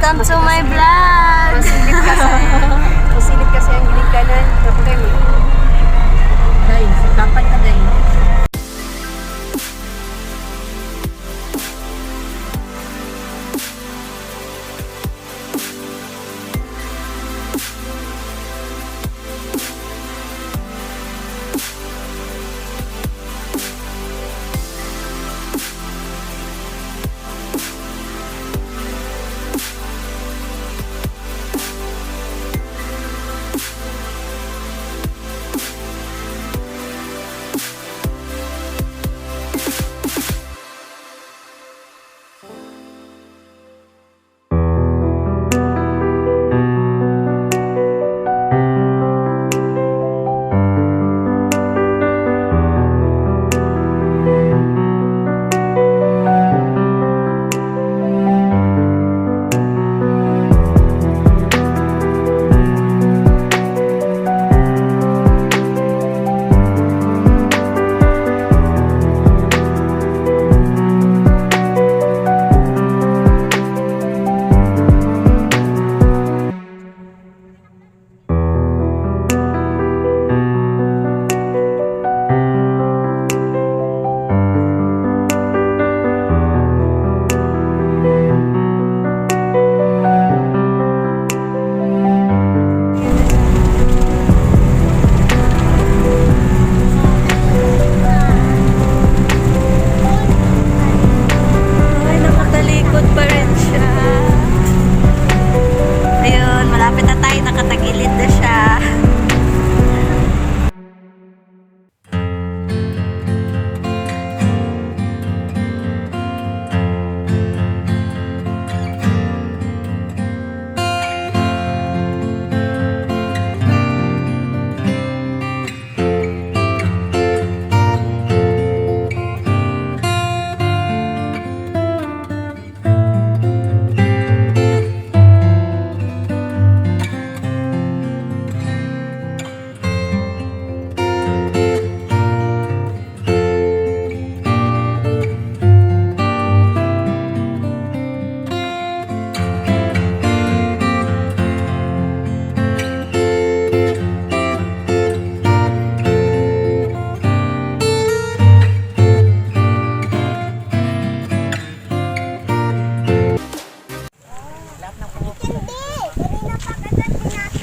Welcome to my vlog! Masilip kasi ang gilid kanan. Kapag mo. Dahil, dapat na dahil.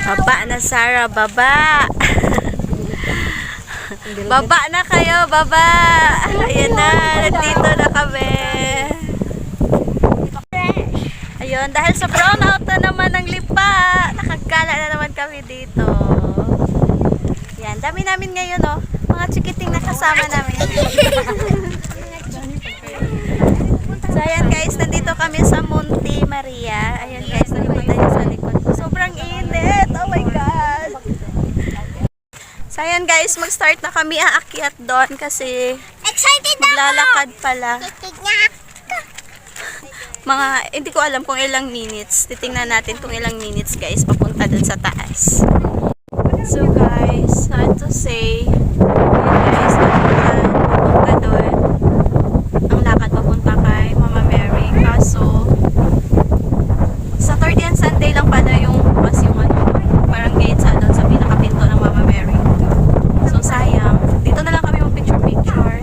Baba na, Sarah, baba. Baba na kayo, baba. Ayan na, nandito na kami. Ayun, dahil sa brown out na naman ng lipa, nakagala na naman kami dito. Yan, dami namin ngayon, oh. Mga chikiting na kasama namin. So, ayan guys, nandito kami sa Monte Maria. Ayan guys, nakikita niyo sa likod. Sobrang init. Oh my God. So, ayan guys, mag-start na kami aakyat doon kasi Excited maglalakad pala. ako! Mga, hindi ko alam kung ilang minutes. Titingnan natin kung ilang minutes guys, papunta doon sa taas. So guys, sad to say, ayan guys, papunta doon. Ang lakad papunta kay Mama Mary. Kaso, sa 30th Sunday lang pala yung bukas yung ano, parang gate sa doon sa pinakapinto ng Mama Mary. So sayang, dito na lang kami yung picture-picture.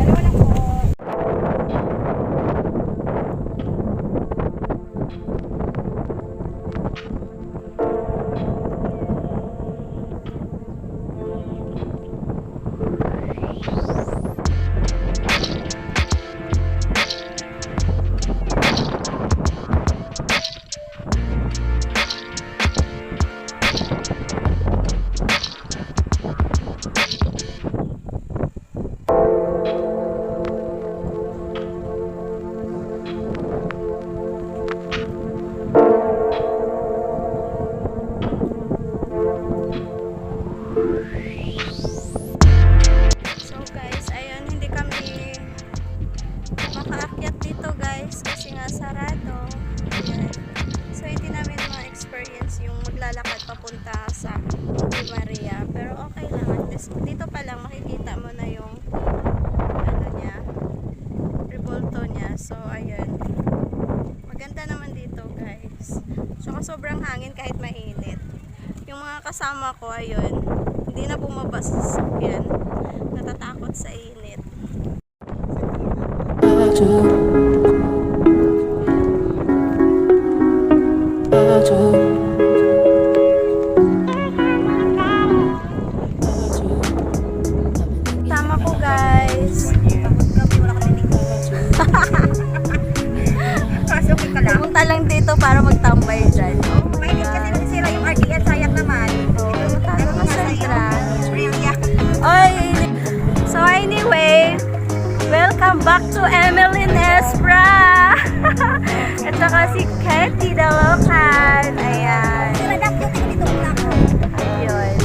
maglalakad papunta sa Monte Maria. Pero okay lang. At least, dito pa lang makikita mo na yung ano niya, revolto niya. So, ayun. Maganda naman dito, guys. guys. Tsaka sobrang hangin kahit mainit. Yung mga kasama ko, ayun, hindi na bumaba sa sasakyan. Natatakot sa init. Tama ko guys. Pumunta lang dito para magtambay dyan. Mainit kasi nasira yung RDN, sayang naman. Talo na sa Oy! So anyway, welcome back to Emily Nespra! At saka si Katie Dalokan. Ayan. Ayun.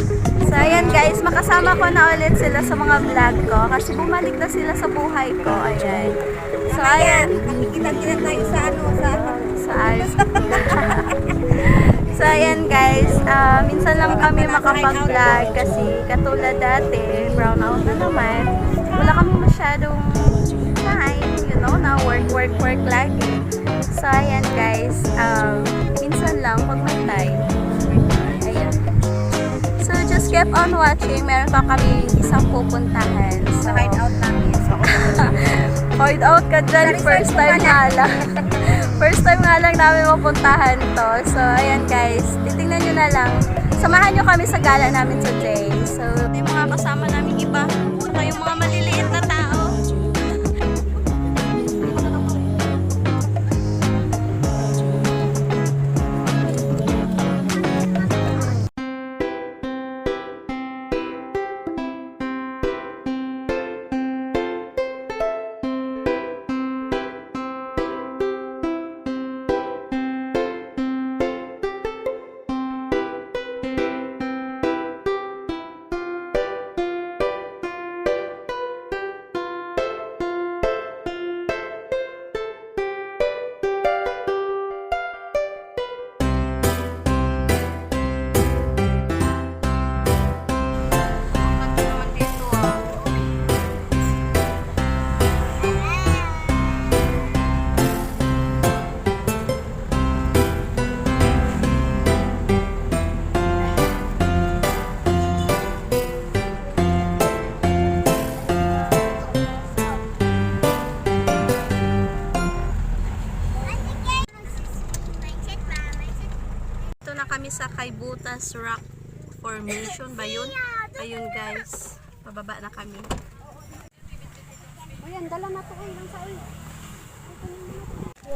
So ayan guys, makasama ko na ulit sila sa mga vlog ko kasi bumalik na sila sa buhay ko. Ayan. So ayan. Kita-kita tayo sa Sa So ayan guys, minsan lang kami makapag-vlog kasi katulad dati, brown out na naman. Wala kami masyadong time, you know, na work lagi. So ayan guys, minsan lang pag may time. Ayan. So just keep on watching, meron pa kami isang pupuntahan. So, hideout namin. hideout ka dyan, first time nga lang. First time nga lang namin mapuntahan to. So, ayan guys. Titingnan nyo na lang. Samahan nyo kami sa gala namin today. So, yung mga kasama namin iba. Saka yung mga maliliit na tao. Kami sa Kaibutas Rock Formation ba yun? Ayun guys, pababa na kami. Ayan, dala na to lang sa iyo.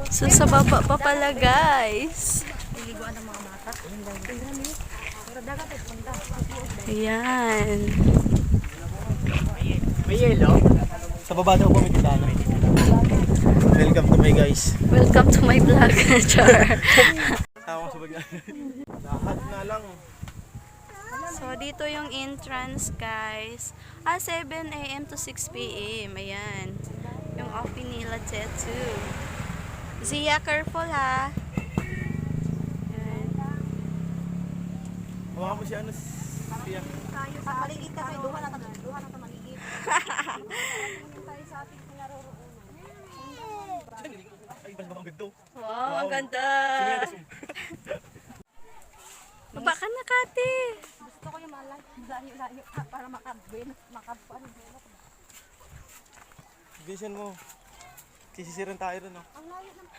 So sa baba pa pala guys. Iliguan ng mga bata. Ayan. May yelo? Sa baba daw po may titano. Welcome to my guys. Welcome to my vlog. Char. Tama sa bagay. Lahat na lang. So dito yung entrance guys. 7 AM to 6 PM. Ayan. Yung office nila tattoo. Zia, careful ha. Ayan. Hawakan mo si ano siya. Maligit ka kayo, duha na ta maligit. Tayo sa ating pinaroroonan. Ay, mas baka ganda. Wow, ang ganda. Baba ka na, Kati. Gusto ko yung malayo para makabuan. Vision mo. Sisisiran tayo rin, no? Ang layo ng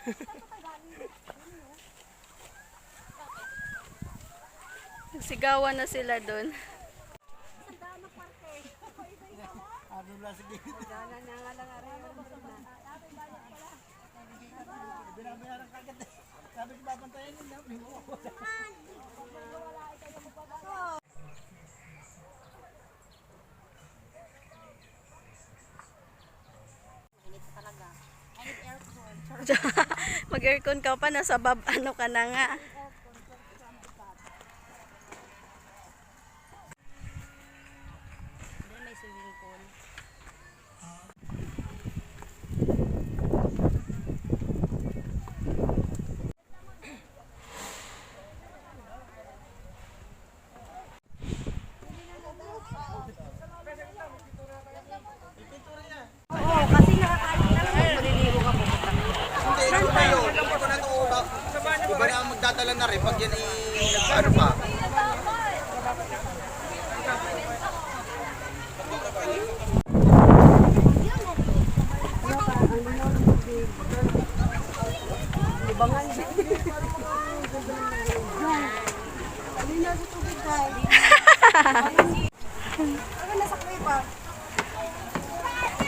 Sigawan na sila dun. Ano na sige. Binabayaran ka agad. Sabi ko babantayan yun, no? Mag-aircon ka pa, nasa ano ka na nga. may swimming pool. Iba na ang magdadala na rin pag yan ano pa.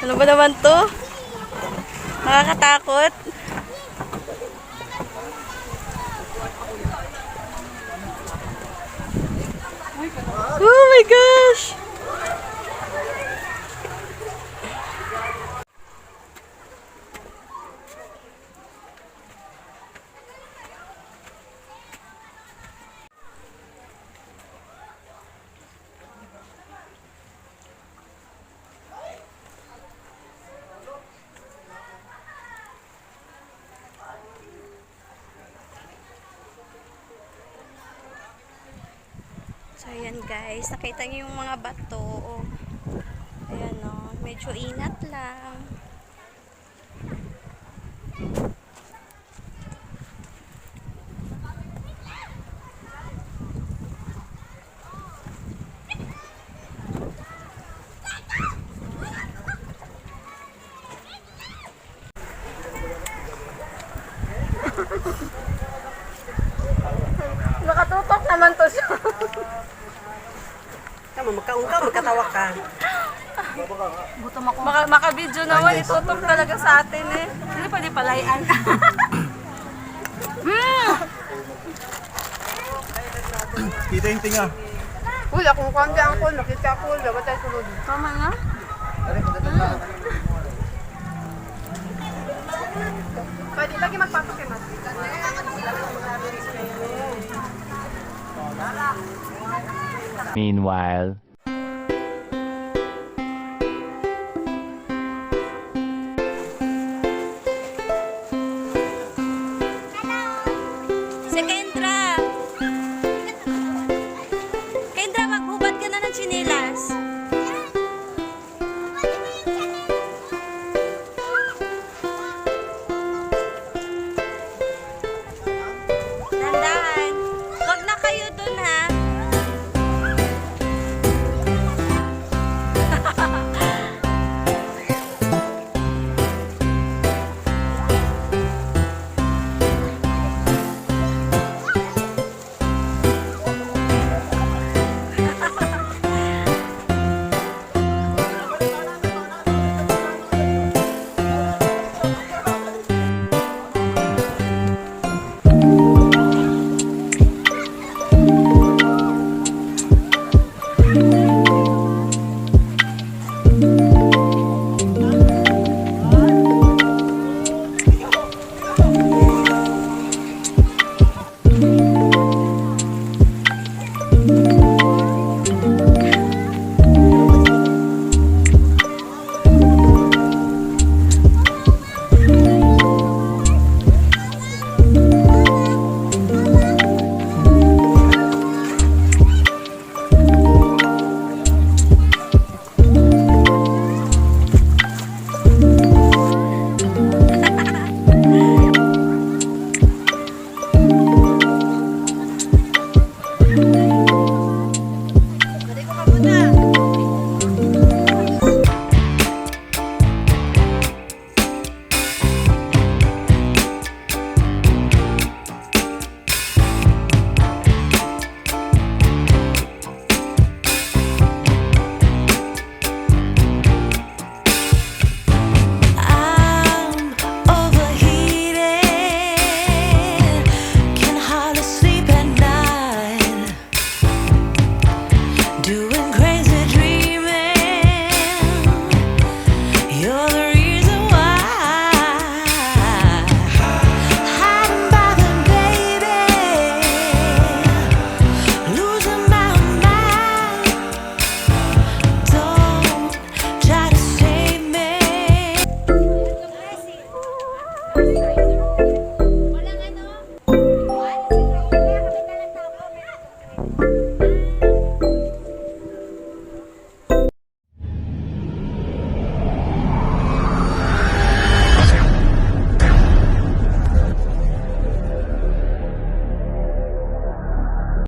Ano ba naman to? Nakakatakot. Oh my gosh! So, ayan guys. Nakita niyo yung mga bato. Ayan o. Medyo inat lang. Nakatutok naman to siya. Tama, magkaungka, magkatawa ka. Maka-video naman, itutok talaga sa atin eh. Hindi pwede palayan. Kita yung tinga. Uy, akong kwangga ang call, nakita ko, dapat tayo sunod. Tama nga. Pwede lagi magpasok yan. Meanwhile.